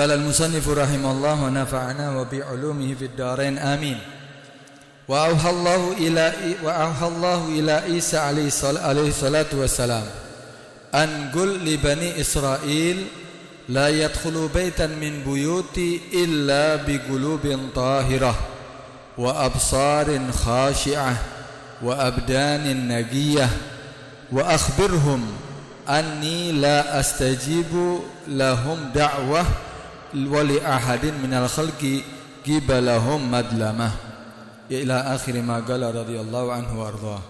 Qala al-musannif rahimahullah wa nafa'ana wa bi'ulumihi fid dharain amin. Wa auhallahu ila Isa alaihi salatu wassalam an qul li bani Israil la yadkhulu baitan min buyuti illa bi qulubin tahirah wa absarin khashi'ah wa abdanin nagiyah wa akhbirhum anni la astajibu lahum da'wah wa li ahadin minal khalqi qibalahum madlamah ila akhir ma qala radhiyallahu anhu wa ardhah.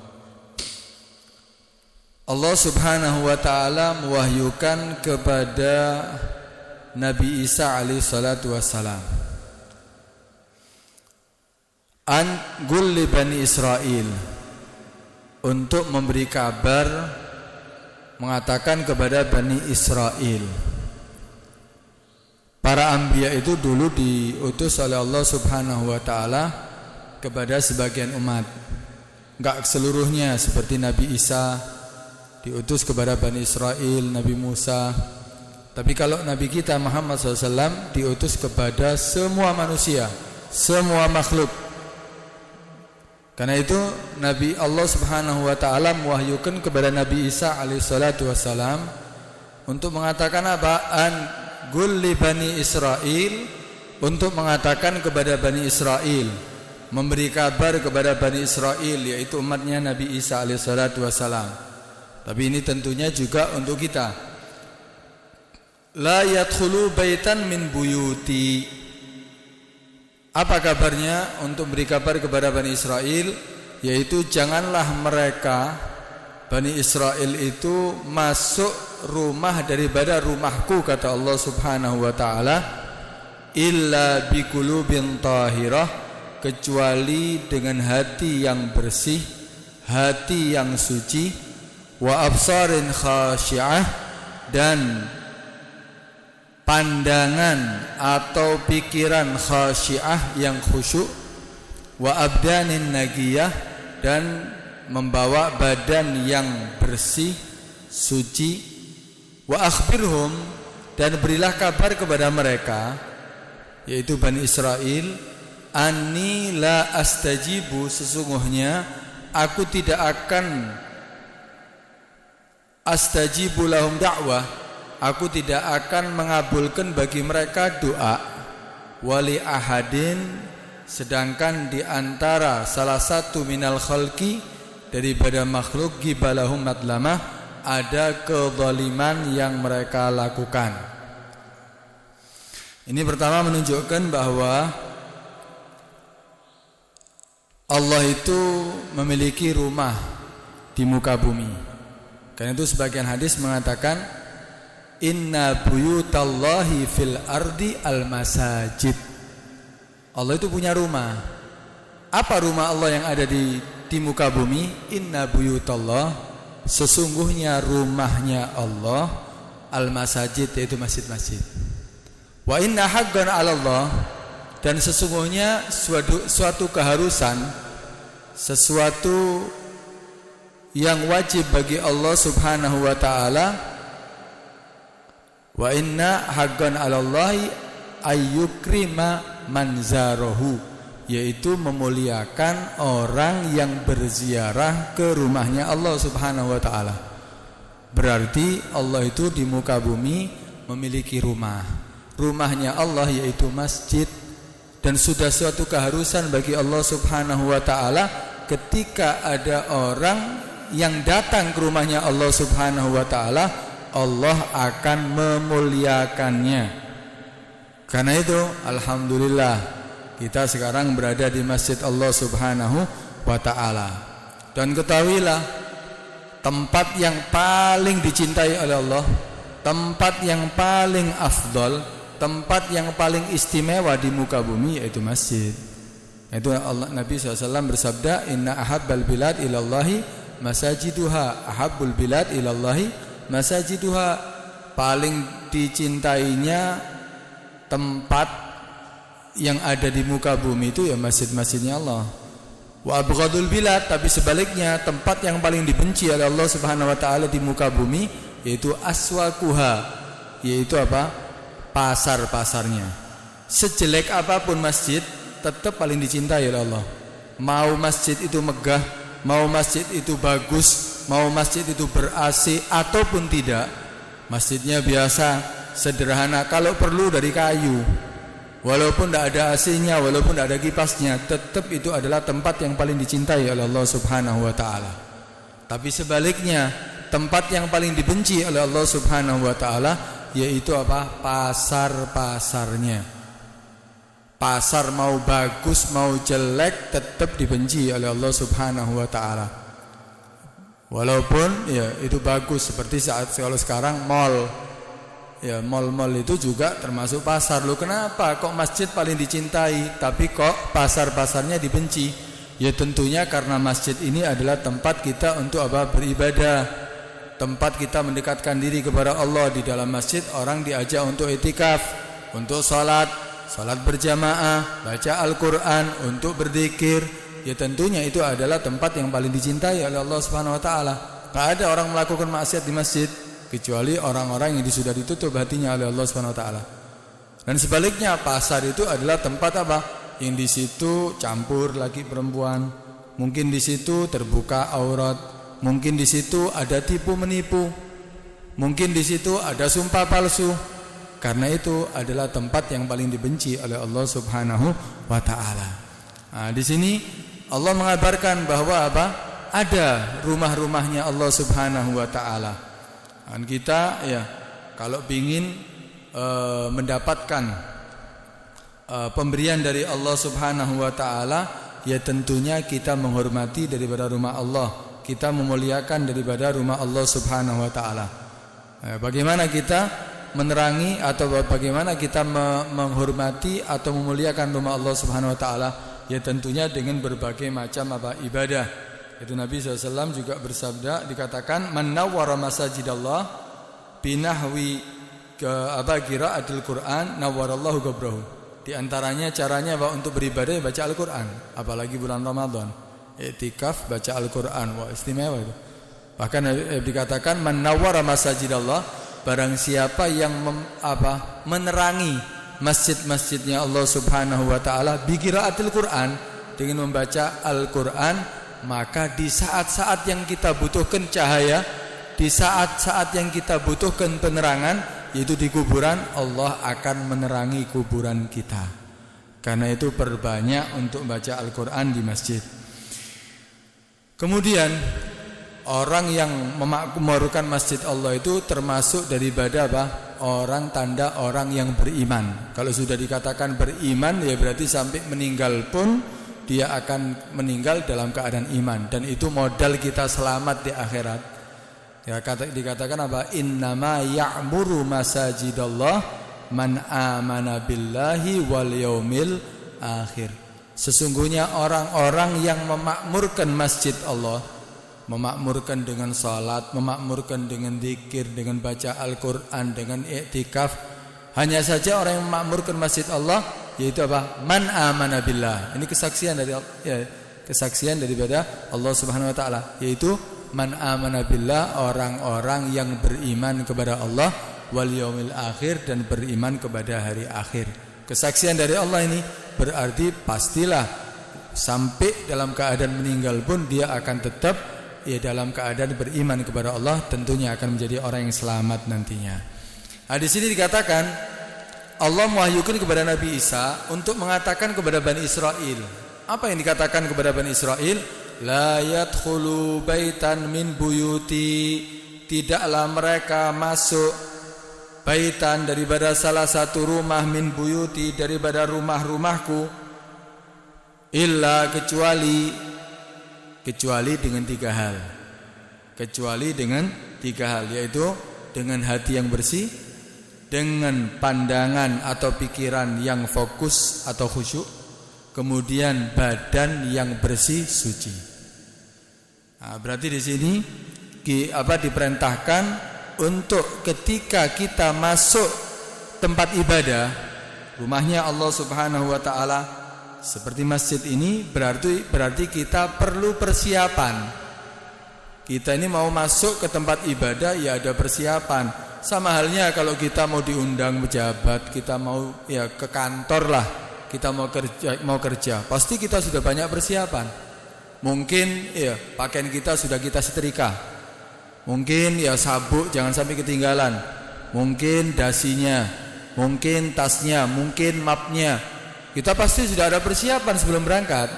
Allah Subhanahu wa taala mewahyukan kepada Nabi Isa alaihi salatu wassalam an qul li bani Israil, untuk memberi kabar, mengatakan kepada Bani Israel. Para anbiya itu dulu diutus oleh Allah Subhanahu wa taala kepada sebagian umat, enggak seluruhnya, seperti Nabi Isa diutus kepada Bani Israel, Nabi Musa. Tapi kalau Nabi kita Muhammad SAW diutus kepada semua manusia, semua makhluk. Karena itu Nabi Allah Subhanahu wa taala mewahyukan kepada Nabi Isa alaihi salatu wassalam untuk mengatakan apa? An qul li bani Israil, untuk mengatakan kepada Bani Israel, memberi kabar kepada Bani Israel, yaitu umatnya Nabi Isa alaihi salatu wassalam. Tapi ini tentunya juga untuk kita. La yadkhulu baitan min buyuti. Apa kabarnya untuk beri kabar kepada Bani Israel, yaitu janganlah mereka Bani Israel itu masuk rumah daripada rumahku, kata Allah Subhanahu wa taala, illa biqulubin tahirah, kecuali dengan hati yang bersih, hati yang suci, wa absarin khashi'ah, dan pandangan atau pikiran khasyiah yang khusyuk, wa abdanin nagiyah, dan membawa badan yang bersih, suci, wa akhbirhum, dan berilah kabar kepada mereka, yaitu Bani Israel, anni la astajibu, sesungguhnya aku tidak akan astajibu lahum da'wah, aku tidak akan mengabulkan bagi mereka doa, wali ahadin, sedangkan di antara salah satu minal khalqi, daripada makhluk, gibalahum madlamah, ada kezaliman yang mereka lakukan. Ini pertama menunjukkan bahwa Allah itu memiliki rumah di muka bumi. Karena itu sebagian hadis mengatakan inna buyutallahi fil ardi al-masajid. Allah itu punya rumah. Apa rumah Allah yang ada di muka bumi? Inna buyutallah, sesungguhnya rumahnya Allah, al-masajid, yaitu masjid-masjid. Wa inna haqqan 'ala Allah, dan sesungguhnya suatu keharusan, sesuatu yang wajib bagi Allah Subhanahu wa taala, wa inna haqqan 'alallahi ayyukrima manzarahu, yaitu memuliakan orang yang berziarah ke rumahnya Allah Subhanahu wa taala. Berarti Allah itu di muka bumi memiliki rumah. Rumahnya Allah yaitu masjid, dan sudah suatu keharusan bagi Allah Subhanahu wa taala ketika ada orang yang datang ke rumahnya Allah Subhanahu wa taala, Allah akan memuliakannya. Karena itu alhamdulillah kita sekarang berada di masjid Allah Subhanahu wa ta'ala. Dan ketahuilah, tempat yang paling dicintai oleh Allah, tempat yang paling afdal, tempat yang paling istimewa di muka bumi, yaitu masjid. Itu Allah, Nabi SAW bersabda, inna ahabbal bilad ilallahi masajiduha, ahabbul bilad ilallahi masajiduha, paling dicintainya tempat yang ada di muka bumi itu ya masjid-masjidnya Allah. Wa abghadul bilad, tapi sebaliknya tempat yang paling dibenci oleh Allah Subhanahu wa taala di muka bumi yaitu aswaquha, yaitu apa? pasar-pasarnya. Sejelek apapun masjid tetap paling dicintai oleh Allah. Mau masjid itu megah, mau masjid itu bagus, mau masjid itu ber-AC ataupun tidak, masjidnya biasa, sederhana, kalau perlu dari kayu, walaupun tidak ada AC-nya, walaupun tidak ada kipasnya, tetap itu adalah tempat yang paling dicintai oleh Allah Subhanahu wa ta'ala. Tapi sebaliknya, tempat yang paling dibenci oleh Allah Subhanahu wa ta'ala yaitu apa? Pasar-pasarnya. Pasar mau bagus mau jelek tetap dibenci oleh Allah Subhanahu wa ta'ala. Walaupun ya itu bagus, seperti saat kalau sekarang mall. Ya, mall-mall itu juga termasuk pasar. Loh, kenapa kok masjid paling dicintai tapi kok pasar-pasarnya dibenci? Ya tentunya karena masjid ini adalah tempat kita untuk apa? Beribadah. Tempat kita mendekatkan diri kepada Allah. Di dalam masjid orang diajak untuk itikaf, untuk salat berjamaah, baca Al-Quran, untuk berzikir. Ya tentunya itu adalah tempat yang paling dicintai oleh Allah Subhanahu wa ta'ala. Tidak ada orang melakukan maksiat di masjid kecuali orang-orang yang sudah ditutup hatinya oleh Allah Subhanahu wa ta'ala. Dan sebaliknya, pasar itu adalah tempat apa? Yang di situ campur laki perempuan, mungkin di situ terbuka aurat, mungkin di situ ada tipu menipu, mungkin di situ ada sumpah palsu. Karena itu adalah tempat yang paling dibenci oleh Allah Subhanahu wa ta'ala. Nah, di sini Allah mengabarkan bahwa apa? Ada rumah-rumahnya Allah Subhanahu wa ta'ala. Dan kita ya kalau ingin mendapatkan pemberian dari Allah Subhanahu wa ta'ala, ya tentunya kita menghormati daripada rumah Allah, kita memuliakan daripada rumah Allah Subhanahu wa ta'ala. Bagaimana kita menerangi atau bagaimana kita menghormati atau memuliakan rumah Allah Subhanahu wa ta'ala? Ya tentunya dengan berbagai macam apa? Ibadah. Itu Nabi SAW juga bersabda, dikatakan man nawwara masajidallah binahwi qiraatil Quran nawwarallahu qabrahu. Di antaranya caranya apa? Untuk beribadah baca Al-Quran, apalagi bulan Ramadan. Iktikaf baca Al-Quran, wah istimewa itu. Bahkan dikatakan man nawwara masajidallah, barang siapa yang menerangi masjid-masjidnya Allah Subhanahu wa ta'ala biqiraatil Quran, dengan membaca Al-Quran, maka di saat-saat yang kita butuhkan cahaya, di saat-saat yang kita butuhkan penerangan, yaitu di kuburan, Allah akan menerangi kuburan kita. Karena itu perbanyak untuk baca Al-Quran di masjid. Kemudian orang yang memakmurkan masjid Allah itu termasuk daripada apa? Orang tanda orang yang beriman. Kalau sudah dikatakan beriman, ya berarti sampai meninggal pun dia akan meninggal dalam keadaan iman. Dan itu modal kita selamat di akhirat. Ya, dikatakan apa? Innama ya'muru masajidallah man amana billahi wal yaumil akhir. Sesungguhnya orang-orang yang memakmurkan masjid Allah, memakmurkan dengan salat, memakmurkan dengan zikir, dengan baca Al-Quran, dengan iktikaf. Hanya saja orang yang memakmurkan masjid Allah, yaitu apa? Man amana billah. Ini kesaksian dari kesaksian daripada Allah Subhanahu wa ta'ala, yaitu man amana billah, orang-orang yang beriman kepada Allah, wal yaumil akhir, dan beriman kepada hari akhir. Kesaksian dari Allah ini berarti pastilah sampai dalam keadaan meninggal pun dia akan tetap dalam keadaan beriman kepada Allah, tentunya akan menjadi orang yang selamat nantinya. Nah, di sini dikatakan Allah mewahyukan kepada Nabi Isa untuk mengatakan kepada Bani Israel. Apa yang dikatakan kepada Bani Israel? La yadkhulu baitan min buyuti, tidaklah mereka masuk baitan daripada salah satu rumah, min buyuti daripada rumah-rumahku, illa kecuali dengan tiga hal. Kecuali dengan tiga hal, yaitu dengan hati yang bersih, dengan pandangan atau pikiran yang fokus atau khusyuk, kemudian badan yang bersih suci. Nah, berarti di sini diperintahkan untuk ketika kita masuk tempat ibadah, rumahnya Allah Subhanahu wa ta'ala, seperti masjid ini, berarti kita perlu persiapan. Kita ini mau masuk ke tempat ibadah, ya ada persiapan. Sama halnya kalau kita mau diundang pejabat, kita mau ya ke kantor lah, kita mau kerja, pasti kita sudah banyak persiapan. Mungkin ya pakaian kita sudah kita setrika. Mungkin ya sabuk jangan sampai ketinggalan. Mungkin dasinya, mungkin tasnya, mungkin mapnya. Kita pasti sudah ada persiapan sebelum berangkat.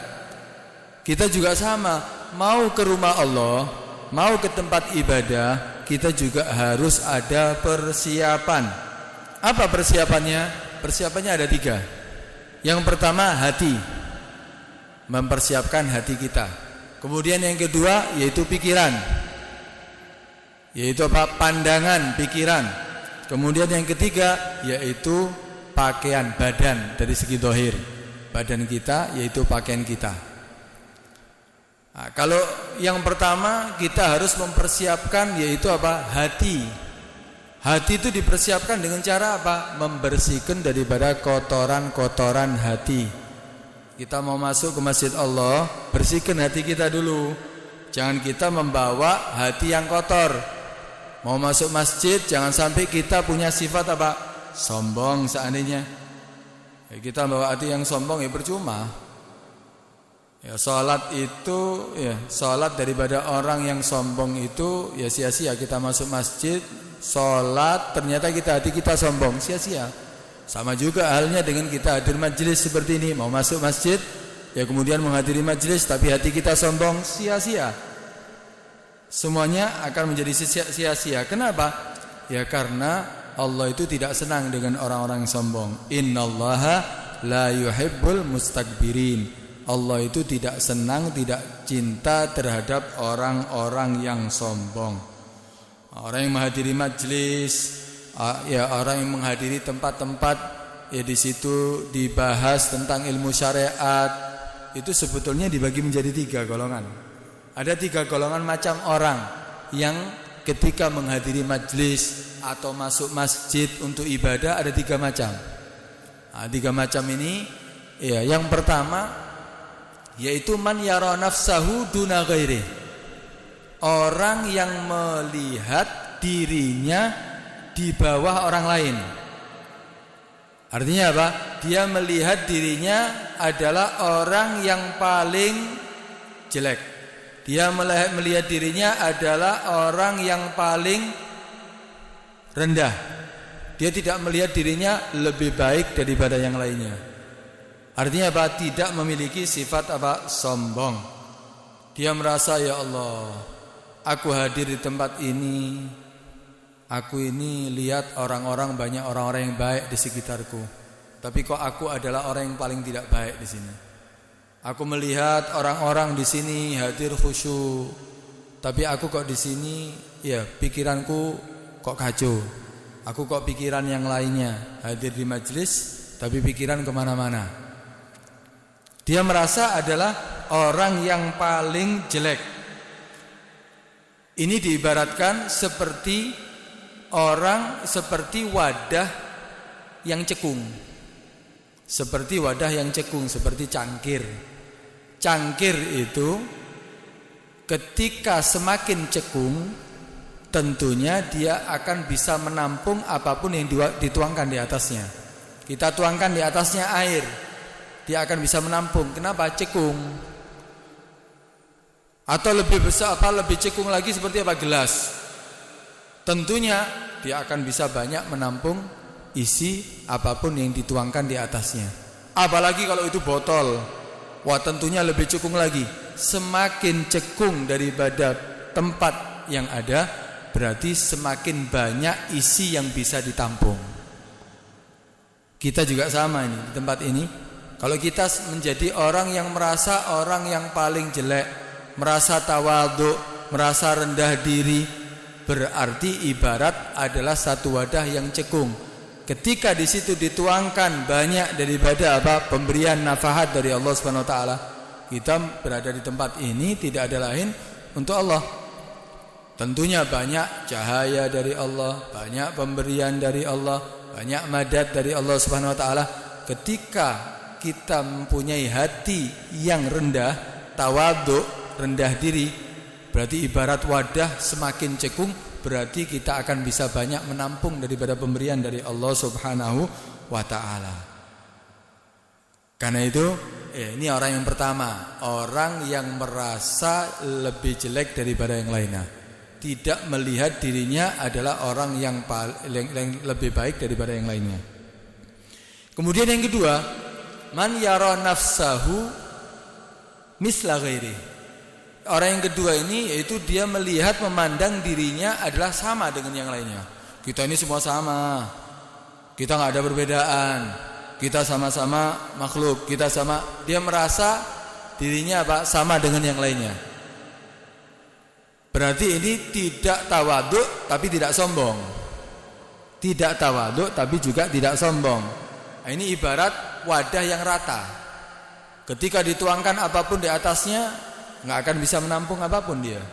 Kita juga sama, mau ke rumah Allah, mau ke tempat ibadah, kita juga harus ada persiapan. Apa persiapannya? Persiapannya ada 3. Yang pertama hati, mempersiapkan hati kita. Kemudian yang kedua yaitu pikiran, yaitu apa? Pandangan, pikiran. Kemudian yang ketiga yaitu pakaian, badan dari segi zahir. Badan kita yaitu pakaian kita. Nah, kalau yang pertama kita harus mempersiapkan yaitu apa? Hati. Hati itu dipersiapkan dengan cara apa? Membersihkan daripada kotoran-kotoran hati. Kita mau masuk ke masjid Allah, bersihkan hati kita dulu. Jangan kita membawa hati yang kotor. Mau masuk masjid jangan sampai kita punya sifat apa? Sombong seandainya. Ya, kita bawa hati yang sombong ya percuma. Ya, salat itu ya, salat daripada orang yang sombong itu ya sia-sia. Kita masuk masjid, salat ternyata hati kita sombong, sia-sia. Sama juga halnya dengan kita hadir majelis seperti ini, mau masuk masjid ya kemudian menghadiri majelis tapi hati kita sombong, sia-sia. Semuanya akan menjadi sia-sia. Kenapa? Ya karena Allah itu tidak senang dengan orang-orang yang sombong. Innallaha la yuhibbul mustakbirin. Allah itu tidak senang, tidak cinta terhadap orang-orang yang sombong. Orang yang menghadiri majelis, ya orang yang menghadiri tempat-tempat ya di situ dibahas tentang ilmu syariat, itu sebetulnya dibagi menjadi 3 golongan. Ada 3 golongan macam orang yang ketika menghadiri majelis atau masuk masjid untuk ibadah ada 3 macam. Nah, 3 macam ini ya, yang pertama yaitu man yara nafsahu duna ghairi. Orang yang melihat dirinya di bawah orang lain. Artinya apa? Dia melihat dirinya adalah orang yang paling jelek. Dia melihat dirinya adalah orang yang paling rendah. Dia tidak melihat dirinya lebih baik daripada yang lainnya. Artinya apa? Tidak memiliki sifat apa? Sombong. Dia merasa ya Allah, aku hadir di tempat ini, aku ini lihat orang-orang, banyak orang-orang yang baik di sekitarku, tapi kok aku adalah orang yang paling tidak baik di sini. Aku melihat orang-orang di sini hadir khusyuk, tapi aku kok di sini ya pikiranku kok kacau. Aku kok pikiran yang lainnya, hadir di majelis tapi pikiran kemana-mana. Dia merasa adalah orang yang paling jelek. Ini diibaratkan seperti wadah yang cekung. Seperti wadah yang cekung, seperti cangkir. Cangkir itu ketika semakin cekung, tentunya dia akan bisa menampung apapun yang dituangkan di atasnya. Kita tuangkan di atasnya air, dia akan bisa menampung. Kenapa? Cekung. Atau lebih besar lebih cekung lagi seperti apa? Gelas. Tentunya dia akan bisa banyak menampung isi apapun yang dituangkan di atasnya. Apalagi kalau itu botol. Wah, tentunya lebih cekung lagi. Semakin cekung daripada tempat yang ada, berarti semakin banyak isi yang bisa ditampung. Kita juga sama ini di tempat ini. Kalau kita menjadi orang yang merasa orang yang paling jelek, merasa tawadhu, merasa rendah diri, berarti ibarat adalah satu wadah yang cekung. Ketika di situ dituangkan banyak daripada pemberian nafahat dari Allah Subhanahu wa taala, kita berada di tempat ini tidak ada lain untuk Allah. Tentunya banyak cahaya dari Allah, banyak pemberian dari Allah, banyak madad dari Allah Subhanahu wa taala. Ketika kita mempunyai hati yang rendah, tawadhu, rendah diri, berarti ibarat wadah semakin cekung, berarti kita akan bisa banyak menampung daripada pemberian dari Allah Subhanahu wa taala. Karena itu ini orang yang pertama, orang yang merasa lebih jelek daripada yang lainnya, tidak melihat dirinya adalah orang yang lebih baik daripada yang lainnya. Kemudian yang kedua, man yara nafsahu misla ghairi. Orang yang kedua ini yaitu dia melihat, memandang dirinya adalah sama dengan yang lainnya. Kita ini semua sama, kita nggak ada perbedaan, kita sama-sama makhluk, kita sama. Dia merasa dirinya apa? Sama dengan yang lainnya. Berarti ini tidak tawaduk tapi tidak sombong. Tidak tawaduk tapi juga tidak sombong. Nah, ini ibarat wadah yang rata. Ketika dituangkan apapun di atasnya, nggak akan bisa menampung apapun dia.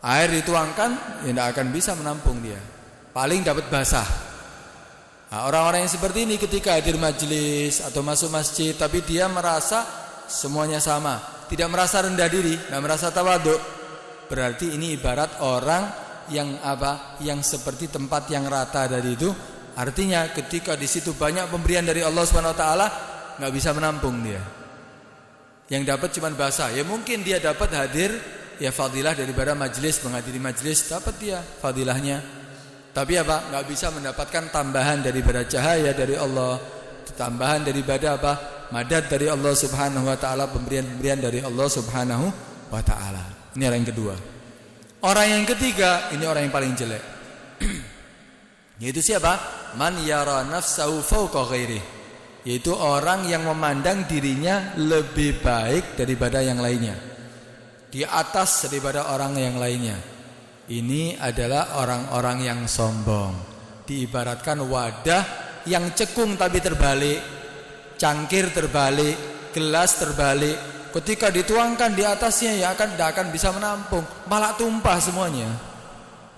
Air dituangkan, ya nggak akan bisa menampung dia. Paling dapat basah. Nah, orang-orang yang seperti ini ketika hadir majelis atau masuk masjid, tapi dia merasa semuanya sama, tidak merasa rendah diri, tidak merasa tawaduk, berarti ini ibarat orang yang apa? Yang seperti tempat yang rata dari itu. Artinya ketika di situ banyak pemberian dari Allah Subhanahu wa taala, nggak bisa menampung dia. Yang dapat cuma basah. Ya mungkin dia dapat hadir ya fadilah daripada majelis, menghadiri majelis, dapat dia fadilahnya. Tapi apa? Enggak bisa mendapatkan tambahan daripada cahaya dari Allah, tambahan daripada apa? Madad dari Allah Subhanahu wa taala, pemberian-pemberian dari Allah Subhanahu wa taala. Ini orang yang kedua. Orang yang ketiga, ini orang yang paling jelek. Yaitu siapa? Man yara nafsahu fawqa ghairihi. Yaitu orang yang memandang dirinya lebih baik daripada yang lainnya, di atas daripada orang yang lainnya. Ini adalah orang-orang yang sombong. Diibaratkan wadah yang cekung tapi terbalik, cangkir terbalik, gelas terbalik. Ketika dituangkan di atasnya ya tidak akan bisa menampung, malah tumpah semuanya.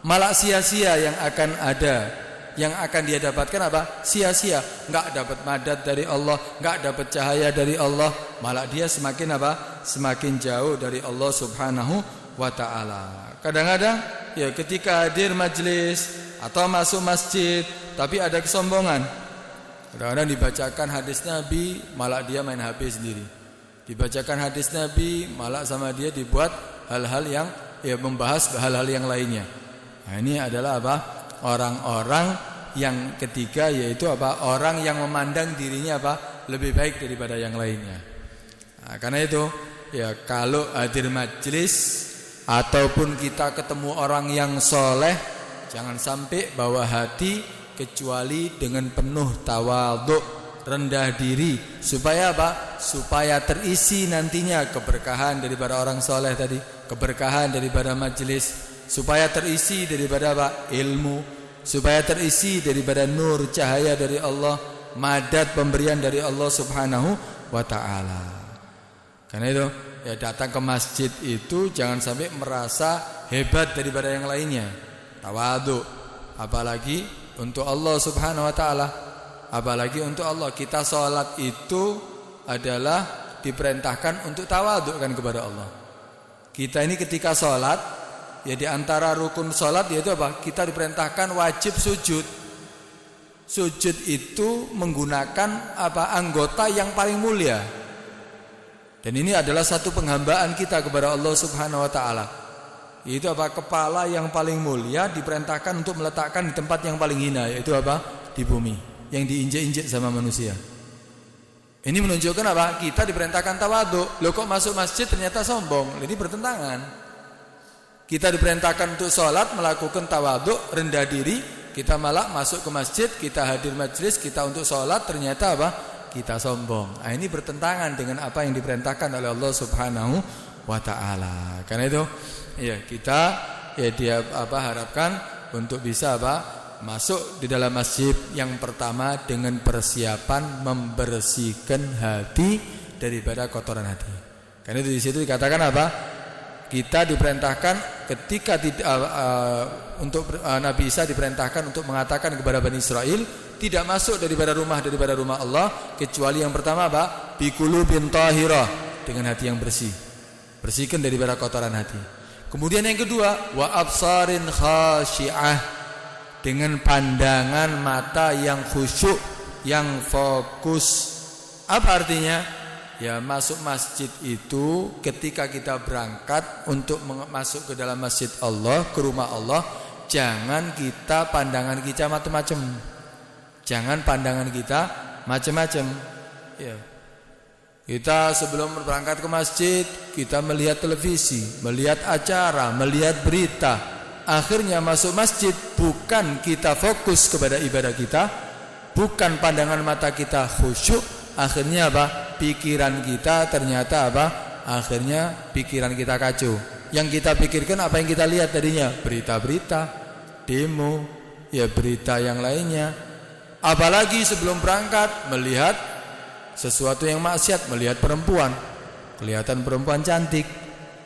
Malah sia-sia yang akan ada. Yang akan dia dapatkan apa? Sia-sia, enggak dapat madad dari Allah, enggak dapat cahaya dari Allah, malah dia semakin apa? Semakin jauh dari Allah Subhanahu wa taala. Kadang-kadang ya ketika hadir majelis atau masuk masjid tapi ada kesombongan. Kadang-kadang dibacakan hadis Nabi, malah dia main HP sendiri. Dibacakan hadis Nabi, malah sama dia dibuat hal-hal yang ya membahas hal-hal yang lainnya. Nah, ini adalah apa? Orang-orang yang ketiga, yaitu apa? Orang yang memandang dirinya apa? Lebih baik daripada yang lainnya. Nah, karena itu ya kalau hadir majelis ataupun kita ketemu orang yang soleh, jangan sampai bawa hati kecuali dengan penuh tawadhu, rendah diri, supaya apa? Supaya terisi nantinya keberkahan daripada orang soleh tadi, keberkahan daripada majelis, supaya terisi daripada apa? Ilmu, supaya terisi daripada nur cahaya dari Allah, madad pemberian dari Allah Subhanahu wa taala. Karena itu ya datang ke masjid itu jangan sampai merasa hebat daripada yang lainnya. Tawadhu, apalagi untuk Allah Subhanahu wa taala. Apalagi untuk Allah. Kita sholat itu adalah diperintahkan untuk tawadhu kan kepada Allah. Kita ini ketika sholat, ya di antara rukun sholat yaitu apa? Kita diperintahkan wajib sujud. Sujud itu menggunakan apa? Anggota yang paling mulia. Dan ini adalah satu penghambaan kita kepada Allah Subhanahu wa taala. Itu apa? Kepala yang paling mulia diperintahkan untuk meletakkan di tempat yang paling hina, yaitu apa? Di bumi, yang diinjek-injek sama manusia. Ini menunjukkan apa? Kita diperintahkan tawadhu. Loh kok masuk masjid ternyata sombong? Jadi bertentangan. Kita diperintahkan untuk sholat, melakukan tawadhu, rendah diri. Kita malah masuk ke masjid, kita hadir majelis, kita untuk sholat, ternyata apa? Kita sombong. Nah, ini bertentangan dengan apa yang diperintahkan oleh Allah Subhanahu wa taala. Karena itu ya kita ya dia harapkan untuk bisa masuk di dalam masjid yang pertama dengan persiapan membersihkan hati daripada kotoran hati. Karena itu di situ dikatakan apa? Kita diperintahkan ketika untuk Nabi Isa diperintahkan untuk mengatakan kepada Bani Israel tidak masuk daripada rumah Allah kecuali yang pertama Biqulubin tahirah, dengan hati yang bersih. Bersihkan daripada kotoran hati. Kemudian yang kedua, wa absarin khasyi'ah, dengan pandangan mata yang khusyuk, yang fokus. Apa artinya? Ya, masuk masjid itu ketika kita berangkat untuk masuk ke dalam masjid Allah, ke rumah Allah, jangan kita pandangan kita macam-macam. Jangan pandangan kita macam-macam. Ya. Kita sebelum berangkat ke masjid, kita melihat televisi, melihat acara, melihat berita. Akhirnya masuk masjid, bukan kita fokus kepada ibadah kita, bukan pandangan mata kita khusyuk. Akhirnya apa? Pikiran kita ternyata apa? Akhirnya pikiran kita kacau. Yang kita pikirkan apa yang kita lihat tadinya? Berita-berita, demo, ya berita yang lainnya. Apalagi sebelum berangkat melihat sesuatu yang maksiat, melihat perempuan, kelihatan perempuan cantik,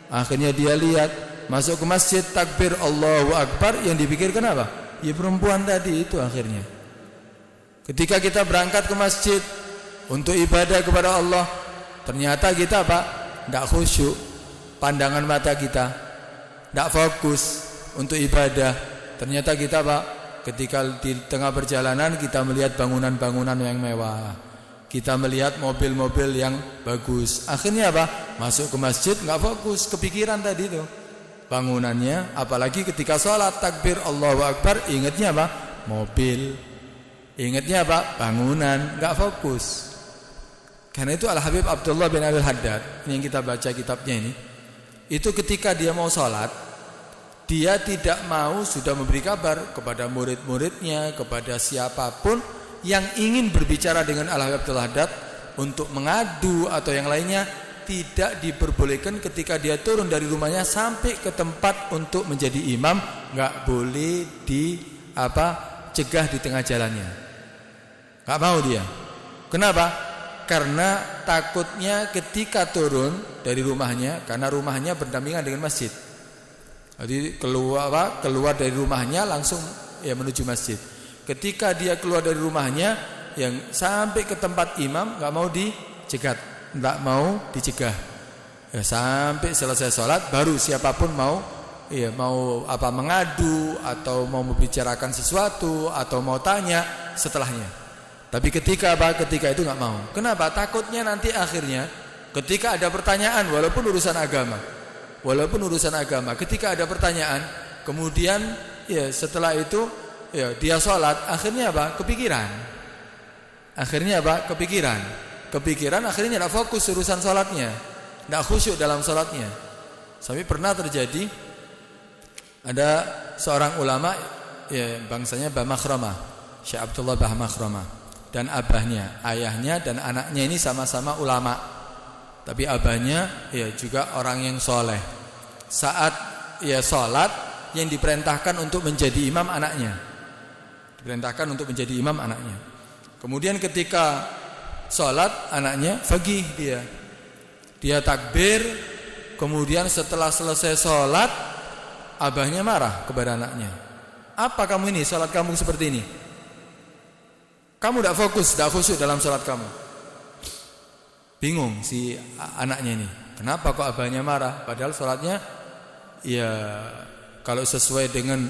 akhirnya dia lihat, masuk ke masjid, takbir Allahu Akbar, yang dipikirkan apa? Ya perempuan tadi itu. Akhirnya ketika kita berangkat ke masjid untuk ibadah kepada Allah, ternyata kita apa? Tidak khusyuk, pandangan mata kita tidak fokus untuk ibadah. Ternyata kita apa? Ketika di tengah perjalanan kita melihat bangunan-bangunan yang mewah, kita melihat mobil-mobil yang bagus. Akhirnya apa? Masuk ke masjid nggak fokus, kepikiran tadi itu bangunannya. Apalagi ketika sholat takbir Allahu Akbar, ingatnya apa? Mobil, ingatnya apa? Bangunan, nggak fokus. Karena itu Al-Habib Abdullah bin Al-Haddad, ini yang kita baca kitabnya ini, itu ketika dia mau sholat, dia tidak mau sudah memberi kabar kepada murid-muridnya, kepada siapapun yang ingin berbicara dengan Al-Habib Abdul Haddad untuk mengadu atau yang lainnya, tidak diperbolehkan ketika dia turun dari rumahnya sampai ke tempat untuk menjadi imam, nggak boleh cegah di tengah jalannya. Nggak mau dia. Kenapa? Karena takutnya ketika turun dari rumahnya, karena rumahnya berdampingan dengan masjid. Jadi keluar dari rumahnya langsung ya menuju masjid. Ketika dia keluar dari rumahnya yang sampai ke tempat imam, nggak mau dicegat, nggak mau dicegah. Ya, sampai selesai sholat baru siapapun mau mengadu atau mau membicarakan sesuatu atau mau tanya setelahnya. Tapi ketika itu nggak mau. Kenapa? Takutnya nanti akhirnya ketika ada pertanyaan, walaupun urusan agama, ketika ada pertanyaan, kemudian ya setelah itu ya dia sholat, akhirnya apa? Kepikiran. Kepikiran akhirnya tidak fokus urusan sholatnya, tidak khusyuk dalam sholatnya. Sampai pernah terjadi ada seorang ulama, ya bangsanya Mbah Makhramah, Syekh Abdullah Mbah Makhramah, dan abahnya, ayahnya dan anaknya ini sama-sama ulama, tapi abahnya ya juga orang yang soleh. Saat ya sholat, yang diperintahkan untuk menjadi imam anaknya. Kemudian ketika sholat, anaknya fagih, dia takbir. Kemudian setelah selesai sholat, abahnya marah kepada anaknya. Apa kamu ini, sholat kamu seperti ini? Kamu tidak fokus, tidak khusyuk dalam sholat kamu. Bingung si anaknya ini, kenapa kok abahnya marah? Padahal sholatnya ya kalau sesuai dengan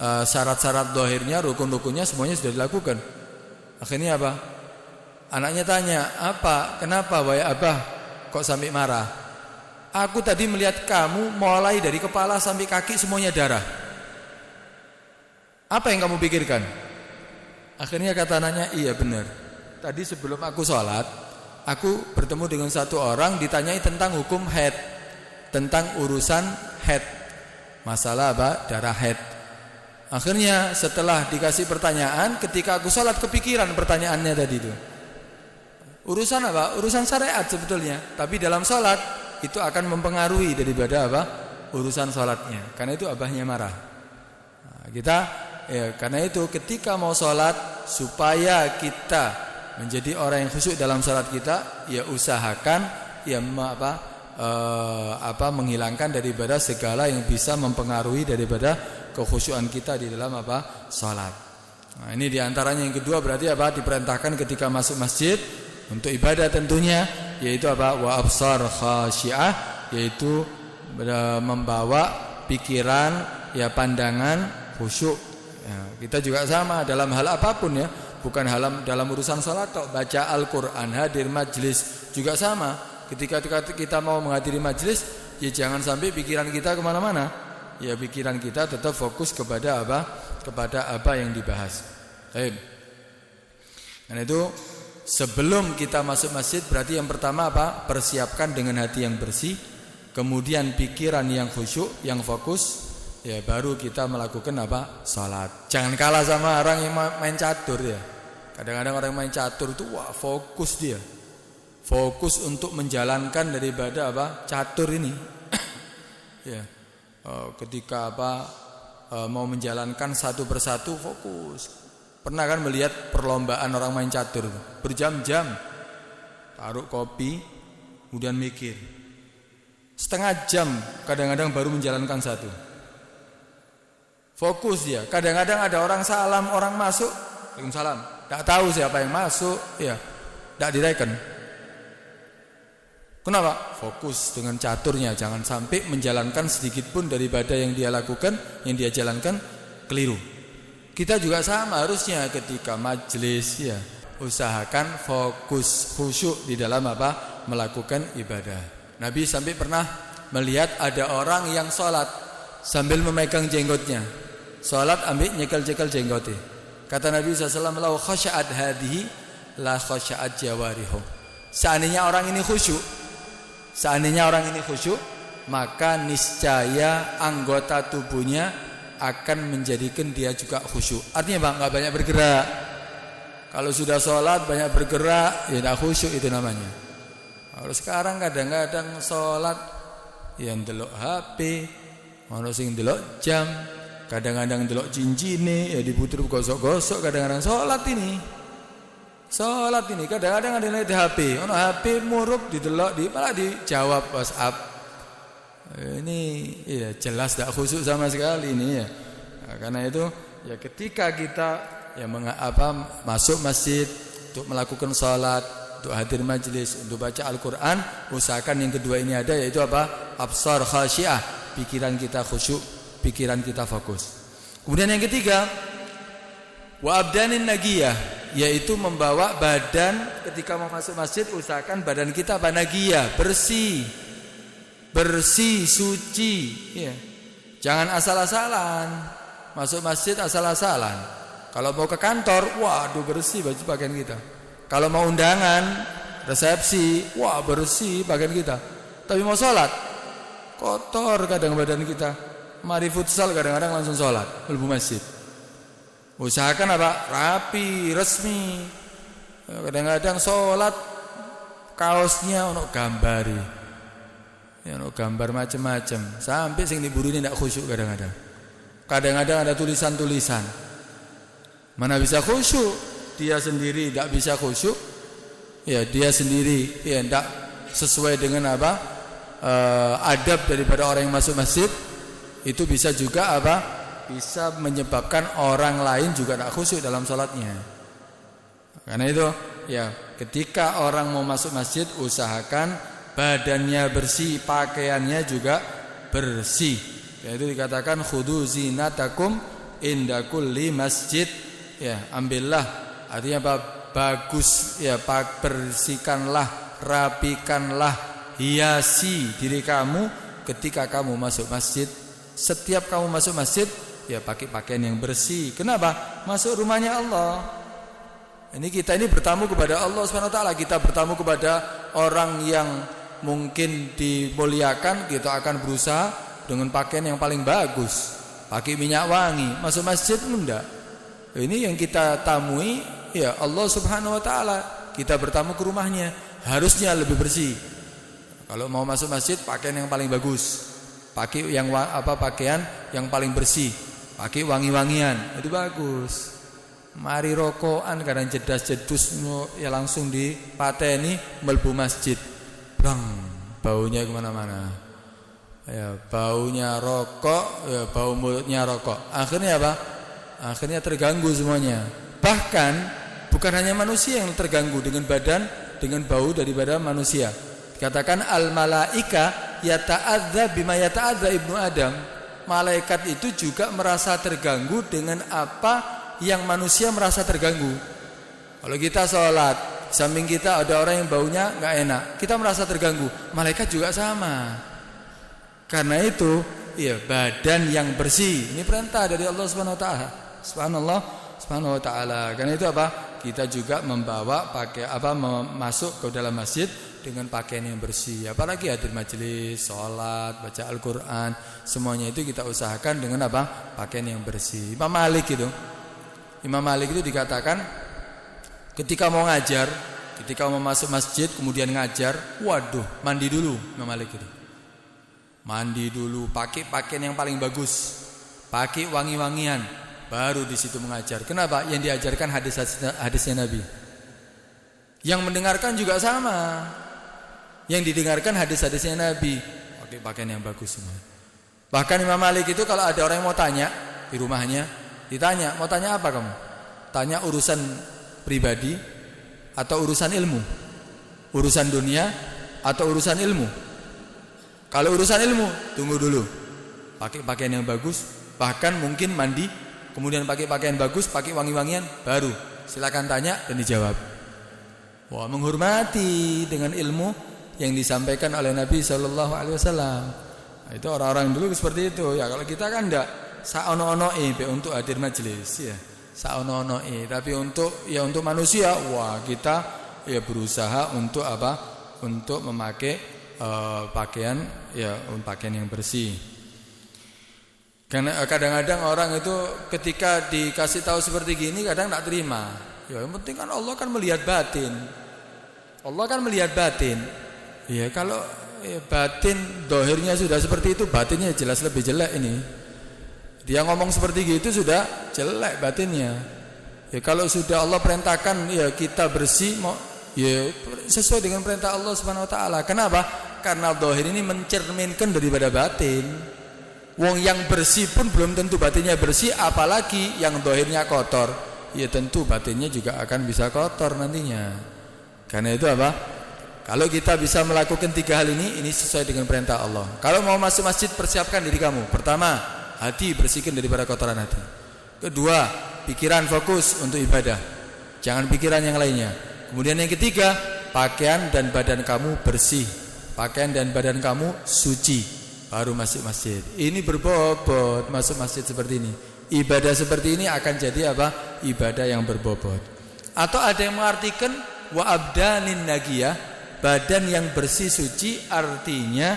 syarat-syarat zahirnya, rukun-rukunnya semuanya sudah dilakukan. Akhirnya apa? Anaknya tanya, kenapa wahai abah kok sampai marah? Aku tadi melihat kamu mulai dari kepala sampai kaki semuanya darah. Apa yang kamu pikirkan? Akhirnya kata anaknya, iya benar. Tadi sebelum aku sholat, aku bertemu dengan satu orang, ditanyai tentang hukum haid, tentang urusan haid, masalah darah haid. Akhirnya setelah dikasih pertanyaan, ketika aku sholat kepikiran pertanyaannya tadi itu. Urusan apa? Urusan syariat sebetulnya, tapi dalam sholat itu akan mempengaruhi daripada urusan sholatnya. Karena itu abahnya marah. Karena itu ketika mau sholat, supaya kita menjadi orang yang khusyuk dalam sholat kita, ya usahakan menghilangkan daripada segala yang bisa mempengaruhi daripada kekhusyukan kita di dalam sholat. Nah, ini diantaranya yang kedua, berarti diperintahkan ketika masuk masjid untuk ibadah tentunya, yaitu wa absar khasyi'ah, yaitu membawa pikiran, ya pandangan khusyuk. Ya, kita juga sama dalam hal apapun ya, bukan dalam urusan salat tok, baca Al-Qur'an, hadir majelis juga sama. Ketika kita mau menghadiri majelis, ya jangan sampai pikiran kita kemana-mana. Ya pikiran kita tetap fokus kepada apa? Kepada apa yang dibahas. Baik. Dan itu sebelum kita masuk masjid berarti yang pertama apa? Persiapkan dengan hati yang bersih, kemudian pikiran yang khusyuk, yang fokus. Ya baru kita melakukan apa? Salat. Jangan kalah sama orang yang main catur ya. Kadang-kadang orang main catur itu wah fokus dia. Fokus untuk menjalankan daripada apa? Catur ini. Ya. Ketika mau menjalankan satu persatu fokus. Pernah kan melihat perlombaan orang main catur berjam-jam. Taruh kopi, kemudian mikir. Setengah jam kadang-kadang baru menjalankan satu. Fokus dia. Kadang-kadang ada orang salam, orang masuk, Waalaikumsalam. Tak tahu siapa yang masuk, ya. Tak direken. Kenapa? Fokus dengan caturnya, jangan sampai menjalankan sedikit pun daripada yang dia lakukan, yang dia jalankan keliru. Kita juga sama harusnya ketika majelis ya, usahakan fokus khusyuk di dalam apa? Melakukan ibadah. Nabi sampai pernah melihat ada orang yang sholat sambil memegang jenggotnya. Salat ambil nyekel-nyekel jenggote. Kata Nabi SAW, "Lau khasya'at hadhihi la khasya'at jawarihu." Seandainya orang ini khusyuk, maka niscaya anggota tubuhnya akan menjadikan dia juga khusyuk. Artinya Bang, enggak banyak bergerak. Kalau sudah salat banyak bergerak, ya enggak khusyuk itu namanya. Kalau sekarang kadang-kadang salat yang ndelok HP, ono sing ndelok jam, kadang-kadang ndelok cincine, ya diputer gosok-gosok, kadang-kadang salat ini kadang-kadang ada lihat HP, ono HP murup didelok, malah dijawab WhatsApp. Ini ya jelas tidak khusyuk sama sekali ini ya. Nah, karena itu ya ketika kita ya masuk masjid untuk melakukan salat, untuk hadir majelis, untuk baca Al-Qur'an, usahakan yang kedua ini ada, yaitu apa? Absar khasyiah, pikiran kita khusyuk, pikiran kita fokus. Kemudian yang ketiga, wa abdanin nagiyah, yaitu membawa badan ketika mau masuk masjid, usahakan badan kita nagiyah, bersih, suci ya. Jangan asal-asalan masuk masjid, asal-asalan. Kalau mau ke kantor, waduh bersih baju pakaian kita. Kalau mau undangan, resepsi, wah bersih pakaian kita. Tapi mau sholat, kotor kadang badan kita. Mari futsal kadang-kadang langsung sholat, melbu masjid. Usahakan apa? Rapi, resmi. Kadang-kadang sholat kaosnya ono gambari, ya ono gambar macam-macam. Sampai sing diburu ini tidak khusyuk kadang-kadang. Kadang-kadang ada tulisan-tulisan. Mana bisa khusyuk? Dia sendiri tidak bisa khusyuk. Ya dia sendiri ya tidak sesuai dengan apa? Adab daripada orang yang masuk masjid. Itu bisa juga apa? Bisa menyebabkan orang lain juga tidak khusyuk dalam sholatnya. Karena itu ya ketika orang mau masuk masjid, usahakan badannya bersih, pakaiannya juga bersih. Yaitu dikatakan khudu zinatakum inda kulli masjid. Ya, ambillah, artinya apa? Bagus ya, bersihkanlah, rapikanlah, hiasi diri kamu ketika kamu masuk masjid. Setiap kamu masuk masjid, ya pakai pakaian yang bersih. Kenapa? Masuk rumahnya Allah. Ini kita ini bertamu kepada Allah SWT. Kita bertamu kepada orang yang mungkin dimuliakan. Kita akan berusaha dengan pakaian yang paling bagus, pakai minyak wangi. Masuk masjid enggak. Ini yang kita tamui ya Allah Subhanahu Wa Taala. Kita bertamu ke rumahnya, harusnya lebih bersih. Kalau mau masuk masjid, pakaian yang paling bagus, pakai pakaian yang paling bersih, pakai wangi-wangian, itu bagus. Mari rokokan kadang jedas-jedus ya langsung dipateni melbu masjid, blang, baunya kemana-mana. Ya baunya rokok, ya bau mulutnya rokok. Akhirnya apa? Akhirnya terganggu semuanya. Bahkan bukan hanya manusia yang terganggu dengan badan, dengan bau daripada manusia. Dikatakan al malaika yata'adza bima yata'adza ibnu Adam. malaikat itu juga merasa terganggu dengan apa yang manusia merasa terganggu. Kalau kita sholat, samping kita ada orang yang baunya nggak enak, kita merasa terganggu. Malaikat juga sama. Karena itu, ya, badan yang bersih. Ini perintah dari Allah Subhanahu wa taala. Subhanahu wa taala. Karena itu apa? Kita juga membawa masuk ke dalam masjid dengan pakaian yang bersih. Apalagi hadir majelis, sholat, baca Al-Qur'an, semuanya itu kita usahakan dengan apa? Pakaian yang bersih. Imam Malik itu dikatakan ketika mau ngajar, ketika mau masuk masjid kemudian ngajar, waduh, mandi dulu Imam Malik itu. Mandi dulu, pakai pakaian yang paling bagus, pakai wangi-wangian, baru di situ mengajar. Kenapa? Yang diajarkan hadisnya Nabi. Yang mendengarkan juga sama. Yang didengarkan hadis-hadisnya Nabi, pakai pakaian yang bagus semua. Bahkan Imam Malik itu kalau ada orang yang mau tanya di rumahnya, ditanya, mau tanya apa kamu? Tanya urusan pribadi atau urusan ilmu? Urusan dunia atau urusan ilmu? Kalau urusan ilmu, tunggu dulu. Pakai pakaian yang bagus, bahkan mungkin mandi, kemudian pakai pakaian bagus, pakai wangi-wangian, baru silakan tanya dan dijawab. Wah, menghormati dengan ilmu yang disampaikan oleh Nabi sallallahu alaihi wasallam. Nah, itu orang-orang dulu seperti itu. Ya, kalau kita kan enggak saono-onoe untuk hadir majelis, ya. Saono-onoe, tapi untuk manusia, wah, kita ya berusaha untuk apa? Untuk memakai pakaian yang bersih. Karena kadang-kadang orang itu ketika dikasih tahu seperti gini kadang tak terima. Ya, yang penting kan Allah kan melihat batin. Allah kan melihat batin. Ya, kalau batin dohirnya sudah seperti itu, batinnya jelas lebih jelek ini. Dia ngomong seperti gitu sudah jelek batinnya. Ya, kalau sudah Allah perintahkan ya kita bersih, ya sesuai dengan perintah Allah Subhanahu wa taala. Kenapa? Karena dohir ini mencerminkan daripada batin. Wong yang bersih pun belum tentu batinnya bersih, apalagi yang dohirnya kotor. Ya tentu batinnya juga akan bisa kotor nantinya. Karena itu apa? Kalau kita bisa melakukan 3 hal ini sesuai dengan perintah Allah. Kalau mau masuk masjid, persiapkan diri kamu. Pertama, hati bersihkan daripada kotoran hati. Kedua, pikiran fokus untuk ibadah. Jangan pikiran yang lainnya. Kemudian yang ketiga, pakaian dan badan kamu bersih. Pakaian dan badan kamu suci, baru masuk masjid. Ini berbobot masuk masjid seperti ini. Ibadah seperti ini akan jadi apa? Ibadah yang berbobot. Atau ada yang mengartikan wa abdanin nagiyah, badan yang bersih suci, artinya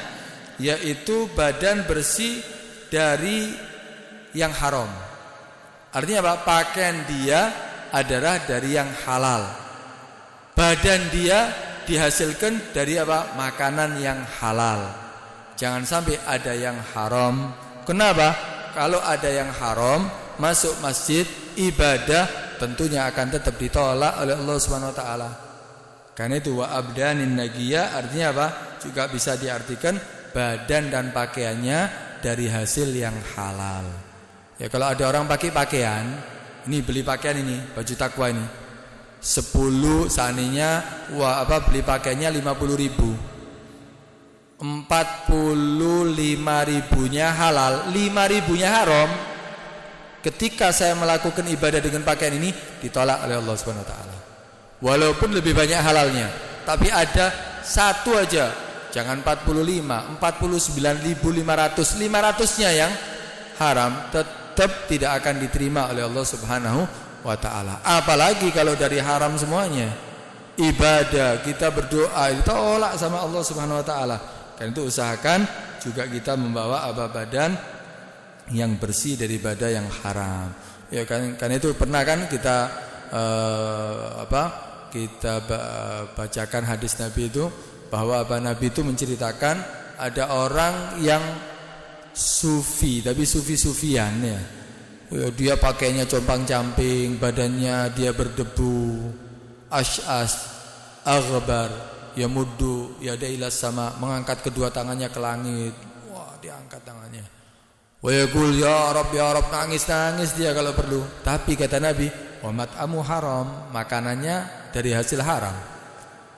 yaitu badan bersih dari yang haram. Artinya apa? Pakaian dia adalah dari yang halal. Badan dia dihasilkan dari apa? Makanan yang halal. Jangan sampai ada yang haram. Kenapa? Kalau ada yang haram, masuk masjid, ibadah tentunya akan tetap ditolak oleh Allah Subhanahu wa taala. Karena itu wa abdanin nagiyah artinya apa? Juga bisa diartikan badan dan pakaiannya dari hasil yang halal. Ya, kalau ada orang pakai pakaian, ini beli pakaian ini, baju takwa ini 10 seandainya beli pakaiannya 50.000, 45.000-nya halal, 5.000-nya haram. Ketika saya melakukan ibadah dengan pakaian ini ditolak oleh Allah Subhanahu wa taala. Walaupun lebih banyak halalnya, tapi ada satu aja, jangan 45, 49.500, 500-nya yang haram, tetap tidak akan diterima oleh Allah Subhanahu wa ta'ala. Apalagi kalau dari haram semuanya. Ibadah kita berdoa ditolak sama Allah Subhanahu wa ta'ala. Karena itu usahakan juga kita membawa badan yang bersih daripada yang haram. Ya kan, karena itu pernah kan kita bacakan hadis Nabi itu bahwa Nabi itu menceritakan ada orang yang sufi, tapi sufi-sufian ya. Dia pakainya compang-camping, badannya dia berdebu, ash'as, aghbar, yamuddu yadailas sama, mengangkat kedua tangannya ke langit. Wah, diangkat tangannya. Wa yaqul ya Rabb, nangis dia kalau perlu. Tapi kata Nabi, wa mat'amu haram, makanannya dari hasil haram.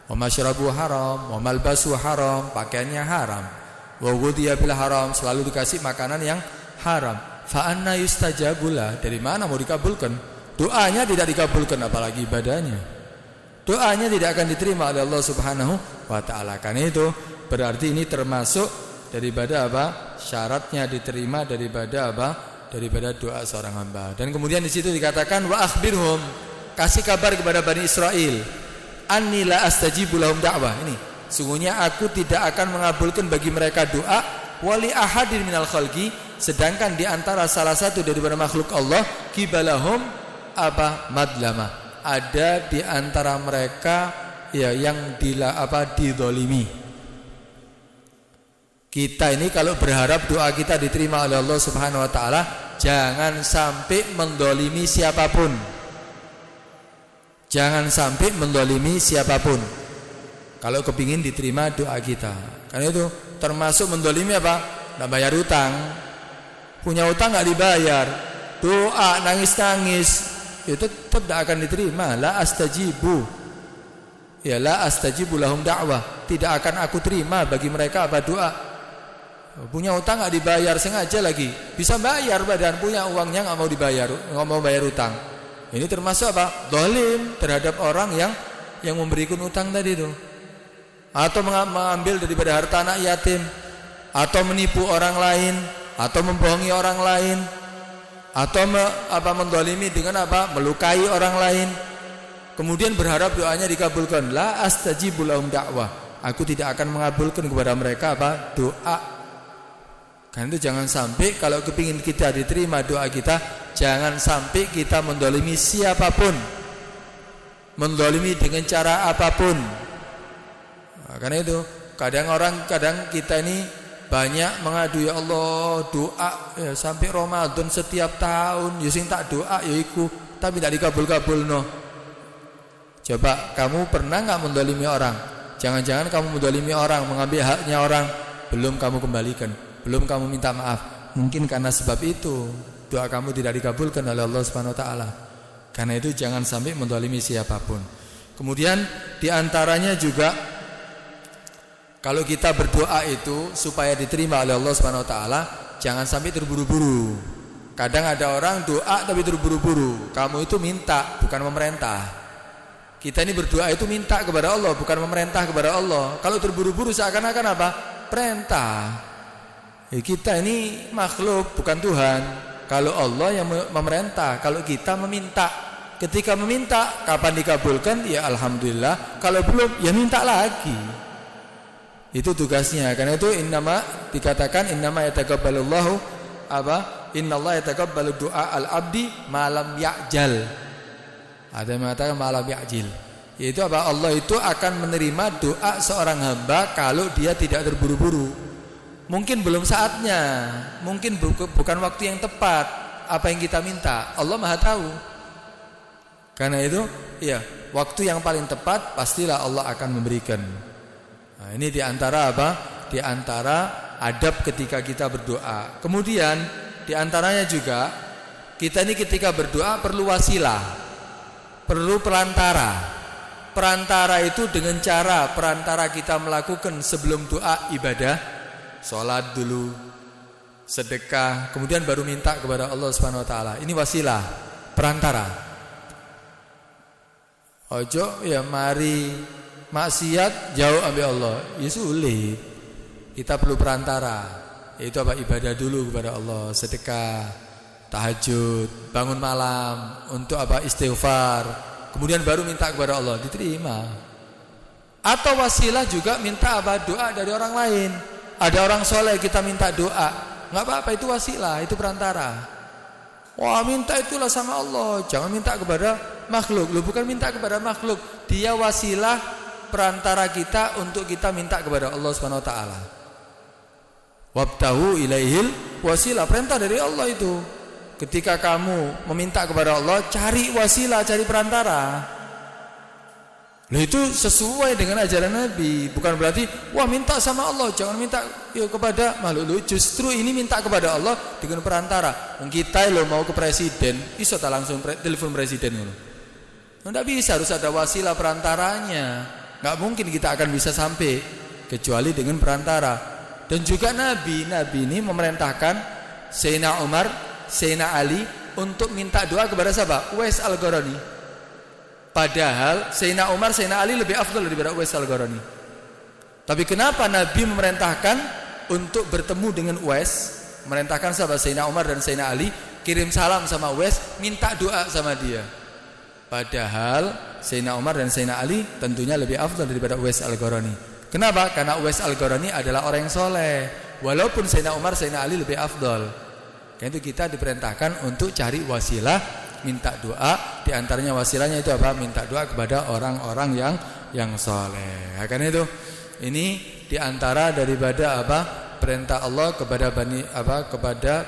Wa masyrabu haram, wa malbasu haram, pakaiannya haram. Wa ghudhiya bil haram, selalu dikasih makanan yang haram. Fa anna yustajabula, dari mana mau dikabulkan? Doanya tidak dikabulkan, apalagi ibadahnya. Doanya tidak akan diterima oleh Allah Subhanahu wa taala. Karena itu berarti ini termasuk daripada apa? Syaratnya diterima daripada apa? Daripada doa seorang hamba. Dan kemudian di situ dikatakan wa akhbirhum, kasih kabar kepada Bani Israel, anni la astajibu lahum da'wah. Ini sungguhnya aku tidak akan mengabulkan bagi mereka doa wali ahadin minal khalqi, sedangkan di antara salah satu daripada makhluk Allah kibalahum apa madlama, ada di antara mereka ya yang dizalimi. Kita ini kalau berharap doa kita diterima oleh Allah Subhanahu wa taala, jangan sampai mendolimi siapapun. Jangan sampai mendolimi siapapun kalau kepingin diterima doa kita. Karena itu termasuk mendolimi apa? Nggak bayar utang. Punya utang nggak dibayar, doa nangis-nangis, itu tetap tidak akan diterima. La astajibu, ya la astajibu lahum da'wah, tidak akan aku terima bagi mereka apa doa. Punya utang nggak dibayar, sengaja lagi bisa bayar badan, punya uangnya nggak mau dibayar, nggak mau bayar utang. Ini termasuk apa? Zalim terhadap orang yang memberikan utang tadi itu, atau mengambil daripada harta anak yatim, atau menipu orang lain, atau membohongi orang lain, atau mendolimi dengan apa? Melukai orang lain. Kemudian berharap doanya dikabulkan. La astajibu lahum da'wah, aku tidak akan mengabulkan kepada mereka apa? Doa. Karena itu jangan sampai kalau kepingin kita diterima doa kita, jangan sampai kita mendolimi siapapun, mendolimi dengan cara apapun. Nah, karena itu kadang kita ini banyak mengadu, ya Allah doa ya, sampai Ramadan setiap tahun ya sing tak doa ya iku tapi tidak dikabul-kabul no. Coba kamu pernah nggak mendolimi orang? Jangan-jangan kamu mendolimi orang, mengambil haknya orang, belum kamu kembalikan, belum kamu minta maaf. Mungkin karena sebab itu doa kamu tidak dikabulkan oleh Allah Subhanahu wa taala. Karena itu jangan sampai mendolimi siapapun. Kemudian diantaranya juga, kalau kita berdoa itu supaya diterima oleh Allah Subhanahu wa taala, jangan sampai terburu-buru. Kadang ada orang doa tapi terburu-buru. Kamu itu minta, bukan memerintah. Kita ini berdoa itu minta kepada Allah, bukan memerintah kepada Allah. Kalau terburu-buru seakan-akan apa? Perintah. Kita ini makhluk, bukan Tuhan. Kalau Allah yang memerintah, kalau kita meminta. Ketika meminta, kapan dikabulkan? Ya alhamdulillah. Kalau belum, ya minta lagi. Itu tugasnya. Karena itu dikatakan innama yataqabbalullahu innallaha yataqabbalu du'a al-abdi ma lam ya'jal. Ada yang mengatakan malam ya'jil, yaitu apa? Allah itu akan menerima doa seorang hamba kalau dia tidak terburu-buru. Mungkin belum saatnya, mungkin bukan waktu yang tepat apa yang kita minta. Allah Maha tahu. Karena itu ya, waktu yang paling tepat pastilah Allah akan memberikan. Nah, ini diantara apa? Diantara adab ketika kita berdoa. Kemudian diantaranya juga, kita ini ketika berdoa perlu wasilah, perlu perantara. Perantara itu dengan cara perantara kita melakukan sebelum doa ibadah, sholat dulu, sedekah, kemudian baru minta kepada Allah Subhanahu wa taala. Ini wasilah, perantara. Ojo ya mari maksiat jauh ambil Allah, ya sulit. Kita perlu perantara, yaitu apa? Ibadah dulu kepada Allah, sedekah, tahajud, bangun malam untuk apa? Istighfar, kemudian baru minta kepada Allah, diterima. Atau wasilah juga minta apa? Doa dari orang lain. Ada orang soleh kita minta doa, nggak apa-apa, itu wasilah, itu perantara. Wah, minta itulah sama Allah, jangan minta kepada makhluk. Lu bukan minta kepada makhluk, dia wasilah, perantara kita untuk kita minta kepada Allah Subhanahu wa taala. Wabtahu ilaihil wasilah, perintah dari Allah itu. Ketika kamu meminta kepada Allah, cari wasilah, cari perantara. Nah, itu sesuai dengan ajaran Nabi. Bukan berarti wah minta sama Allah, jangan minta kepada makhluk. Justru ini minta kepada Allah dengan perantara. Kita lo mau ke presiden, iso tak langsung telepon presiden ngono. Enggak bisa, harus ada wasilah perantaranya. Enggak mungkin kita akan bisa sampai kecuali dengan perantara. Dan juga Nabi ini memerintahkan Sayyidina Umar, Sayyidina Ali untuk minta doa kepada siapa? Uwais Al-Qarani. Padahal Sayyidina Umar, Sayyidina Ali lebih afdal daripada Uwais Al-Qarani. Tapi kenapa Nabi memerintahkan untuk bertemu dengan Uwais? Merintahkan sahabat Sayyidina Umar dan Sayyidina Ali kirim salam sama Uwais, minta doa sama dia. Padahal Sayyidina Umar dan Sayyidina Ali tentunya lebih afdal daripada Uwais Al-Qarani. Kenapa? Karena Uwais Al-Qarani adalah orang yang soleh. Walaupun Sayyidina Umar, Sayyidina Ali lebih afdal. Karena itu kita diperintahkan untuk cari wasilah, minta doa. Di antaranya wasilahnya itu apa? Minta doa kepada orang-orang yang soleh. Karena itu ini diantara daripada apa? Perintah Allah kepada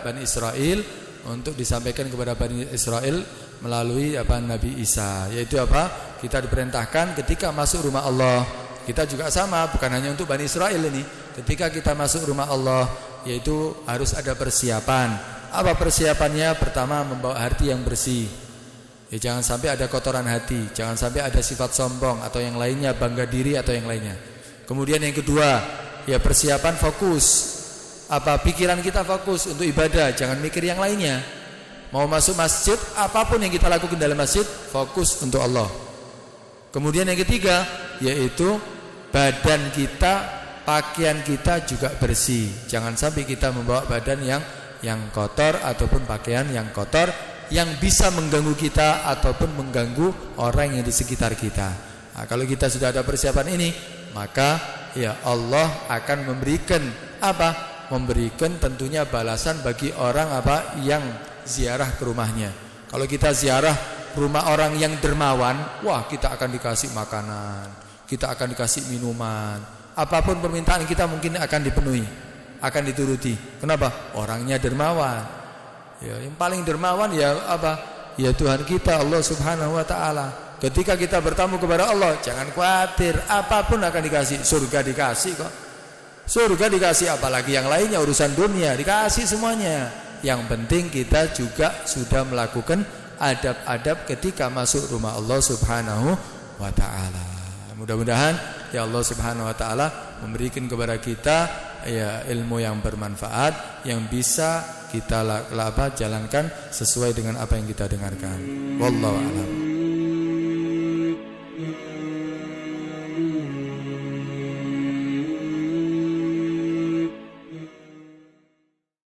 Bani Israel untuk disampaikan kepada Bani Israel melalui Nabi Isa, yaitu apa? Kita diperintahkan ketika masuk rumah Allah. Kita juga sama, bukan hanya untuk Bani Israel ini. Ketika kita masuk rumah Allah, yaitu harus ada persiapan. Apa persiapannya? Pertama, membawa hati yang bersih. Ya, jangan sampai ada kotoran hati, jangan sampai ada sifat sombong atau yang lainnya, bangga diri atau yang lainnya. Kemudian yang kedua, ya persiapan fokus. Pikiran kita fokus untuk ibadah, jangan mikir yang lainnya. Mau masuk masjid, apapun yang kita lakukan dalam masjid, fokus untuk Allah. Kemudian yang ketiga, yaitu badan kita, pakaian kita juga bersih. Jangan sampai kita membawa badan yang kotor ataupun pakaian yang kotor yang bisa mengganggu kita ataupun mengganggu orang yang di sekitar kita. Nah, kalau kita sudah ada persiapan ini, maka ya Allah akan memberikan memberikan tentunya balasan bagi orang yang ziarah ke rumahnya. Kalau kita ziarah rumah orang yang dermawan, wah, kita akan dikasih makanan, kita akan dikasih minuman, apapun permintaan kita mungkin akan dipenuhi, akan dituruti. Kenapa? Orangnya dermawan. Ya, yang paling dermawan ya ya Tuhan kita Allah Subhanahu wa taala. Ketika kita bertamu kepada Allah, jangan khawatir, apapun akan dikasih. Surga dikasih kok. Surga dikasih, apalagi yang lainnya, urusan dunia dikasih semuanya. Yang penting kita juga sudah melakukan adab-adab ketika masuk rumah Allah Subhanahu wa taala. Mudah-mudahan ya Allah Subhanahu wa taala memberikan kepada kita ya ilmu yang bermanfaat yang bisa kita jalankan sesuai dengan apa yang kita dengarkan. Wallahu a'lam.